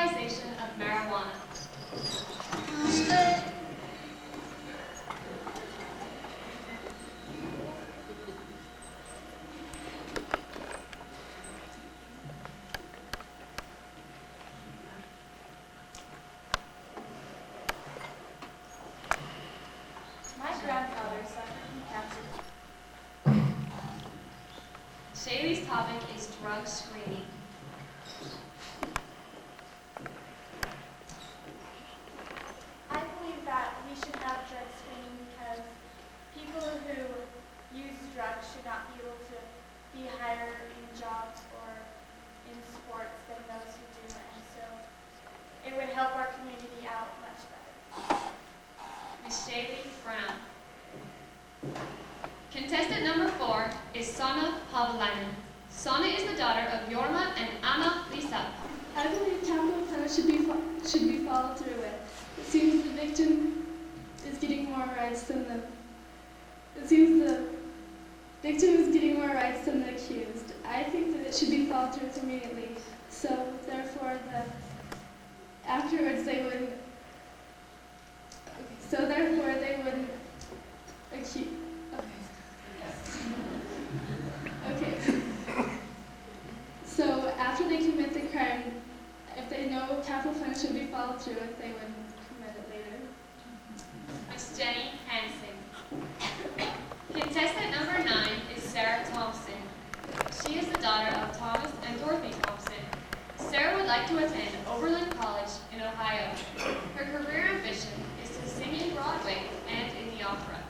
legalization of marijuana. My grandfather suffered from cancer. Shaylee's topic is drug screening. I believe that we should have drug screening because people who use drugs should not be able to be higher in jobs or in sports than those who do, and so it would help our community out much better. Ms. Shaylee Brown. Contestant number 4 is Sana Pavlainen. Sana is the daughter of Jorma and Anna Lisa. I believe capital punishment should be followed through with. It seems the victim is getting more rights than the accused. I think that it should be followed through with immediately. So therefore they wouldn't accuse. Okay. So after they commit the crime, if they know capital punishment should be followed through with, they would commit it later. Ms. Jenny Hansen. Contestant number 9 is Sarah Thompson. She is the daughter of Thomas and Dorothy Thompson. Sarah would like to attend Oberlin College in Ohio. Her career ambition is to sing in Broadway and in the opera.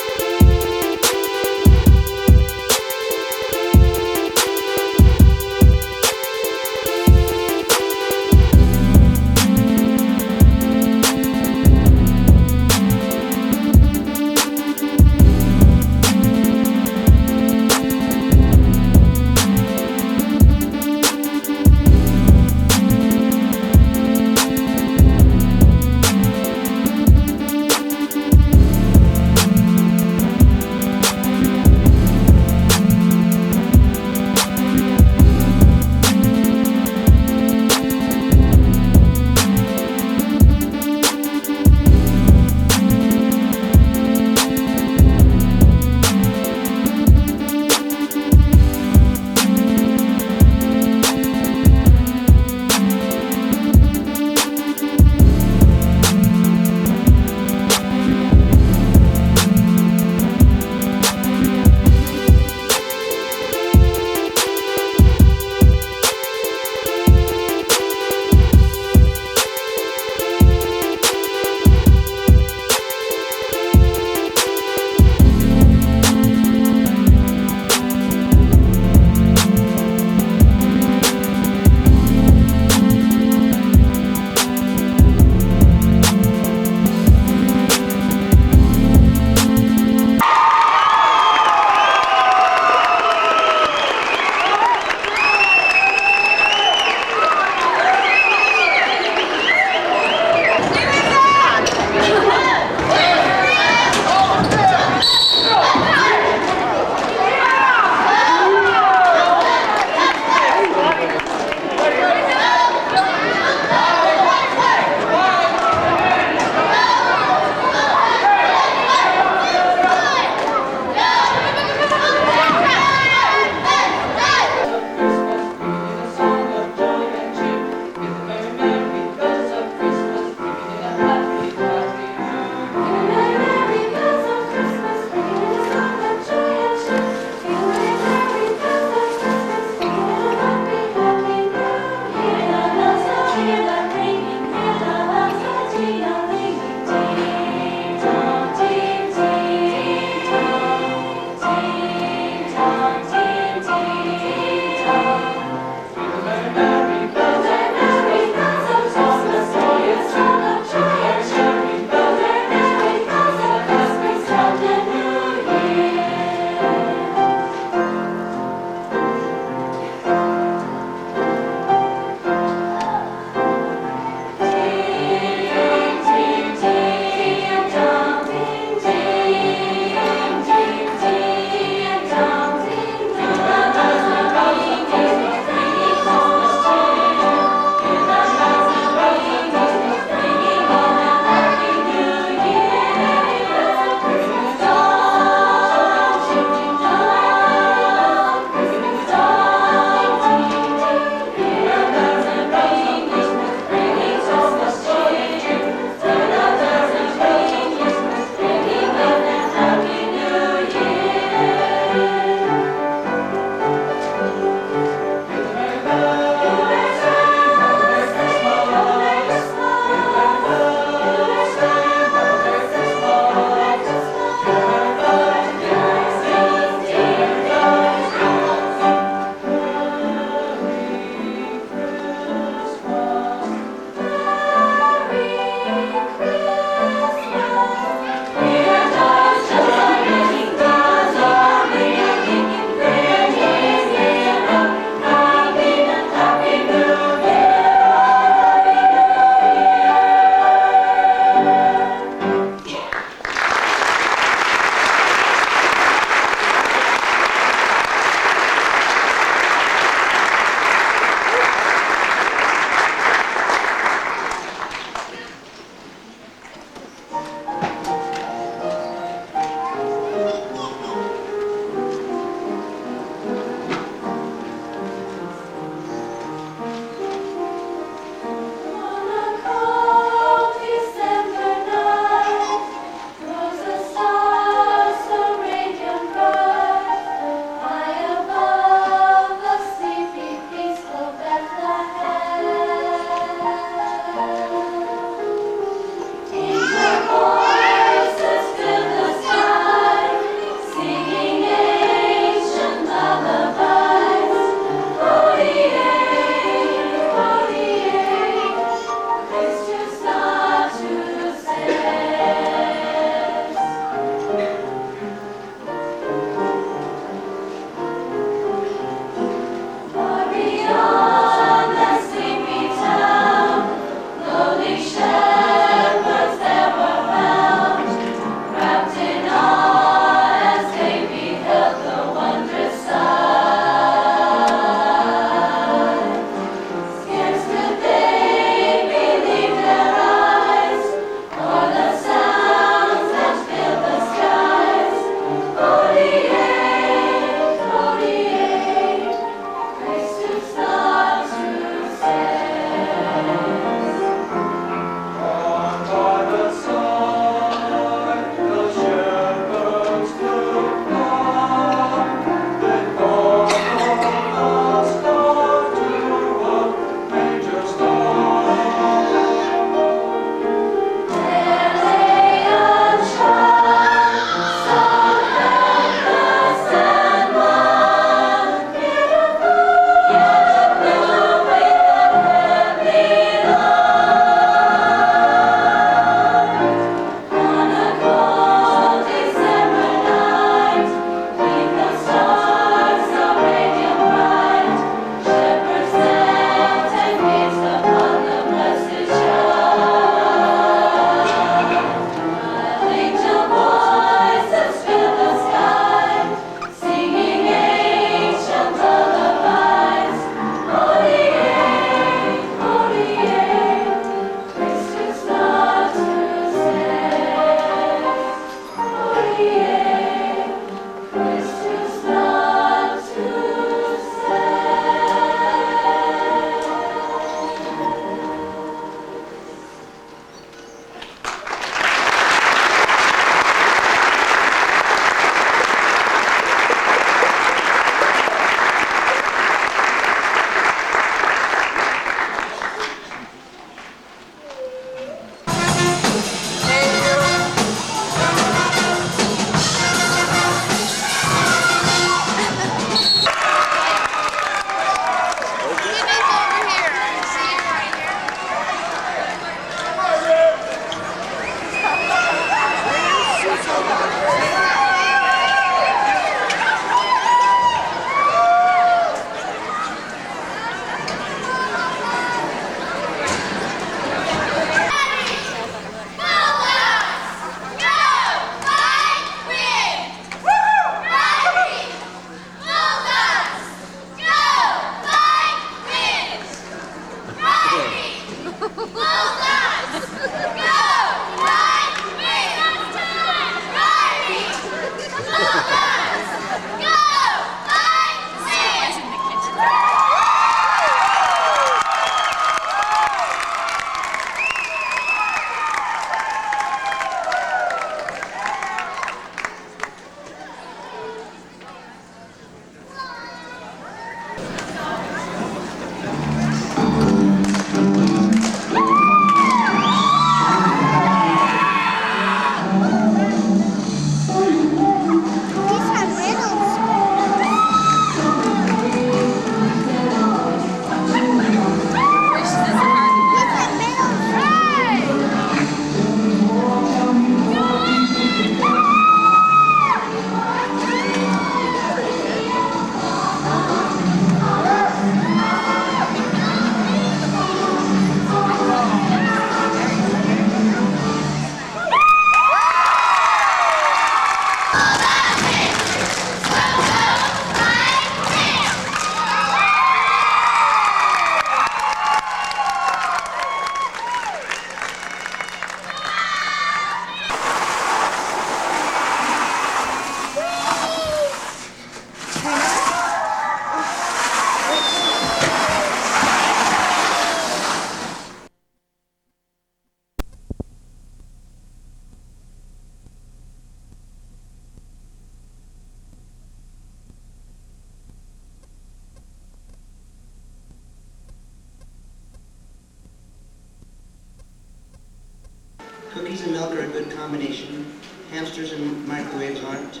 Cookies and milk are a good combination. Hamsters and microwaves aren't.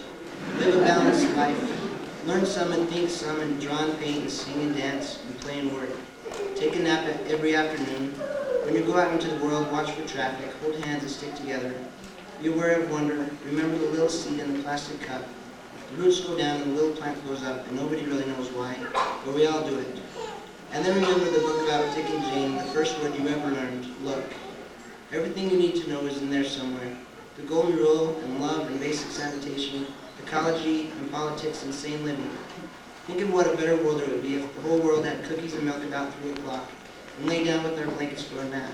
Live a balanced life. Learn some and think some and draw and paint and sing and dance and play and work. Take a nap every afternoon. When you go out into the world, watch for traffic. Hold hands and stick together. Be aware of wonder. Remember the little seed in the plastic cup. The roots go down and the little plant goes up, and nobody really knows why, but we all do it. And then remember the book about Dick and Jane, the first word you ever learned, look. Everything you need to know is in there somewhere. The golden rule and love and basic sanitation, ecology and politics and sane living. Think of what a better world it would be if the whole world had cookies and milk about 3 o'clock and lay down with their blankets for a nap.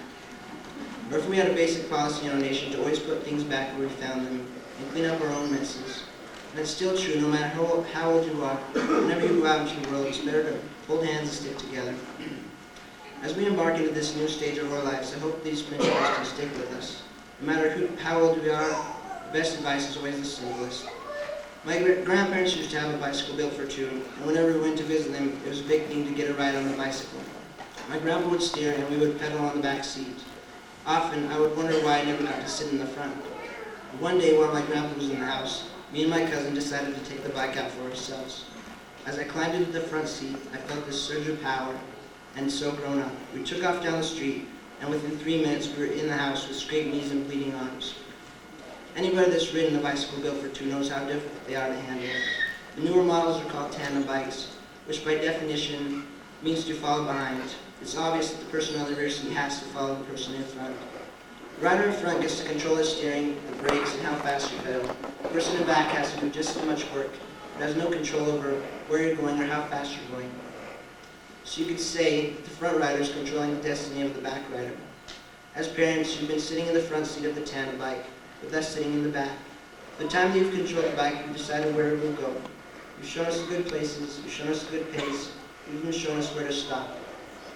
Or if we had a basic policy in our nation to always put things back where we found them and clean up our own messes. And it's still true, no matter how old you are, whenever you go out into the world, it's better to hold hands and stick together. As we embark into this new stage of our lives, I hope these principles can stick with us. No matter how old we are, the best advice is always the simplest. My grandparents used to have a bicycle built for two, and whenever we went to visit them, it was a big thing to get a ride on the bicycle. My grandpa would steer, and we would pedal on the back seat. Often, I would wonder why I never got to sit in the front. One day, while my grandpa was in the house, me and my cousin decided to take the bike out for ourselves. As I climbed into the front seat, I felt this surge of power, and so grown up. We took off down the street, and within 3 minutes we were in the house with scraped knees and bleeding arms. Anybody that's ridden a bicycle built for two knows how difficult they are to handle. The newer models are called tandem bikes, which by definition means to follow behind. It's obvious that the person on the rear seat has to follow the person in front. The rider in front gets to control the steering, the brakes, and how fast you pedal. The person in back has to do just as much work, but has no control over where you're going or how fast you're going. So you could say the front rider is controlling the destiny of the back rider. As parents, you've been sitting in the front seat of the tandem bike, with us sitting in the back. By the time that you've controlled the bike, you've decided where it will go. You've shown us the good places, you've shown us the good pace, you've even shown us where to stop.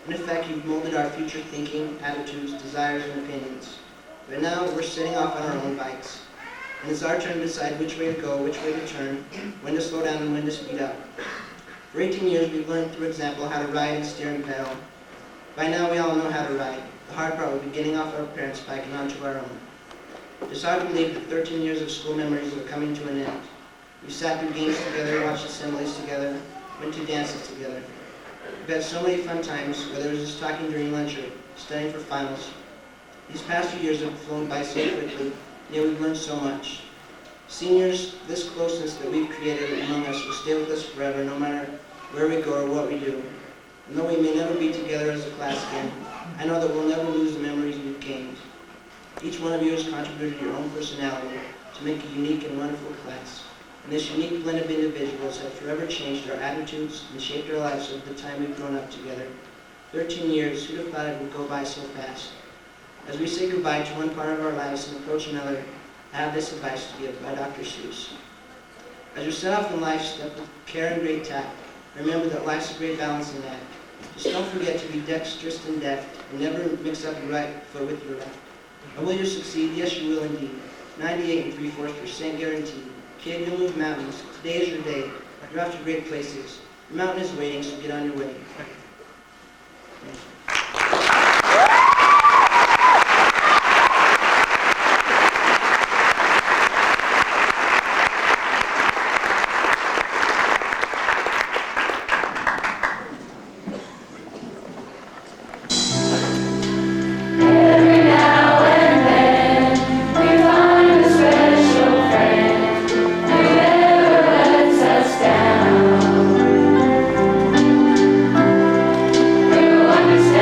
In effect, you've molded our future thinking, attitudes, desires, and opinions. But now we're setting off on our own bikes. And it's our turn to decide which way to go, which way to turn, when to slow down, and when to speed up. For 18 years, we've learned through example how to ride and steer and pedal. By now, we all know how to ride. The hard part will be getting off our parents' bike and onto our own. It's hard to believe that 13 years of school memories are coming to an end. We sat through games together, watched assemblies together, went to dances together. We've had so many fun times, whether it was just talking during lunch or studying for finals. These past few years have flown by so quickly, yet we've learned so much. Seniors, this closeness that we've created among us will stay with us forever, no matter where we go or what we do. And though we may never be together as a class again, I know that we'll never lose the memories we've gained. Each one of you has contributed your own personality to make a unique and wonderful class. And this unique blend of individuals have forever changed our attitudes and shaped our lives over the time we've grown up together. 13 years, who'd have thought it would go by so fast? As we say goodbye to one part of our lives and approach another, I have this advice to give by Dr. Seuss. As you set off in life, step with care and great tact. Remember that life's a great balancing act. Just don't forget to be dexterous and deft, and never mix up your right foot with your left. And will you succeed? Yes, you will indeed. 98 3/4% guaranteed. Kid, you'll move mountains. Today is your day. You're off to great places. The mountain is waiting, so get on your way. Thank you. Understand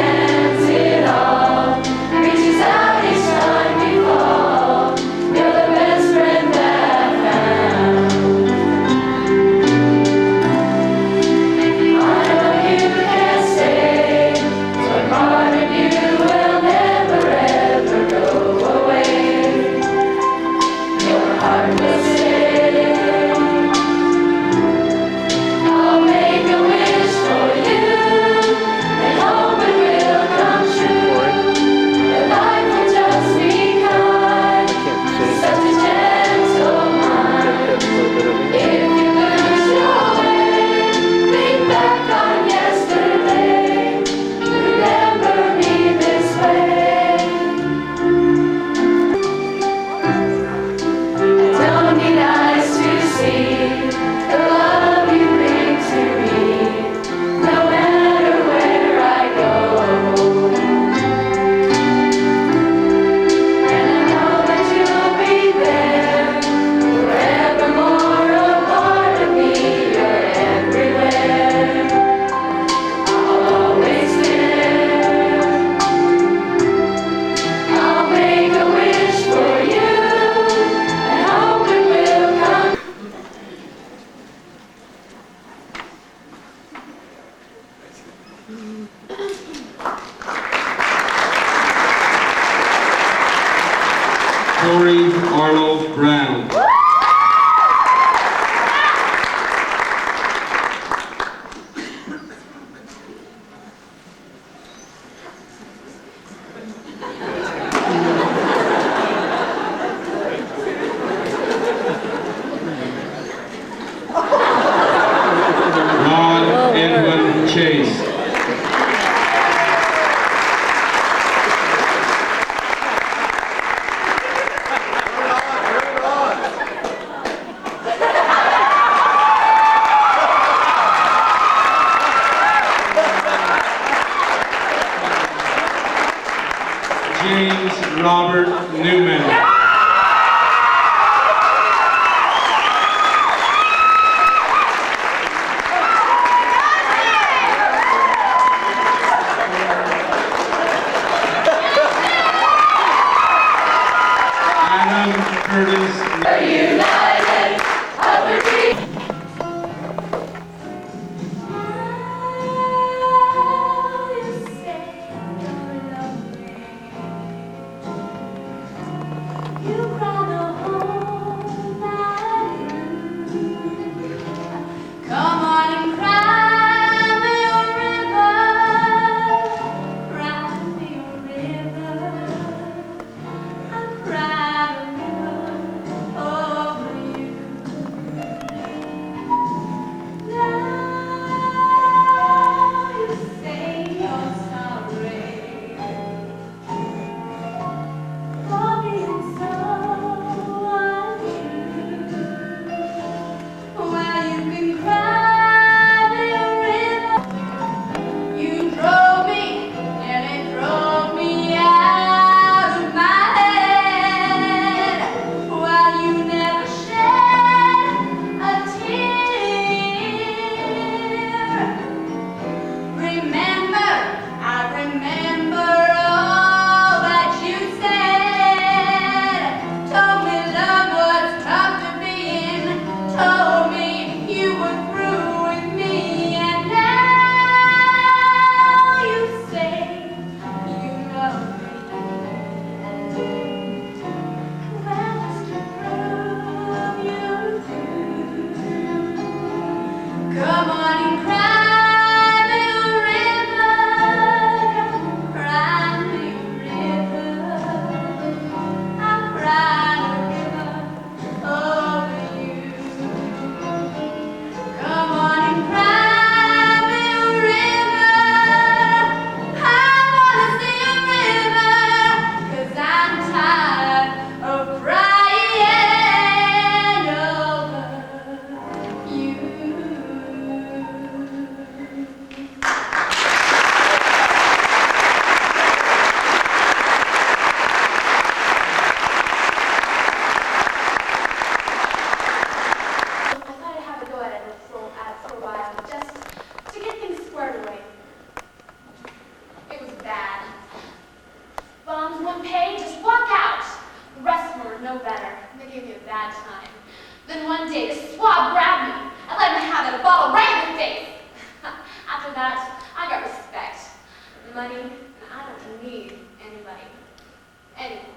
Corey Arnold Brown. Ron Edwin Chase. James Robert Newman. Adam Curtis. Come on and cry me a river, cry me a river. I cried a river over you. Now you say you're sorry for being so untrue. Well, you can cry me a river. You drove me, and it drove me out of my head. Well, you never shed a tear. Remember, I remember all that you said. Told me love was tough to be in. Told me you were through with me. And now you say you love me. Well, just to prove you do. Come on and cry me a river, cry me a river. I cried a river over you. Come on and cry me a river. I wanna see a river, 'cause I'm tired of crying over you. I thought I'd have a go at it for a while, just to get things squared away. It was bad. Bombs wouldn't pay, just walk out. The rest of them were no better. They gave me a bad time. Then one day, this swab grabbed me and let me have it, a bottle right in the face. After that, I got respect. Money, and I don't need anybody anymore.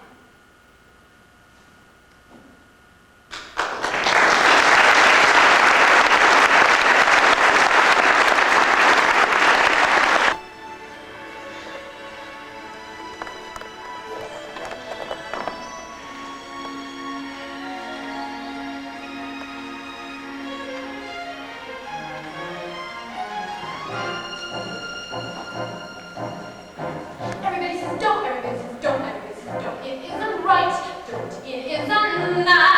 Everybody says don't, everybody says don't, everybody says don't. It isn't right, don't, it isn't nice.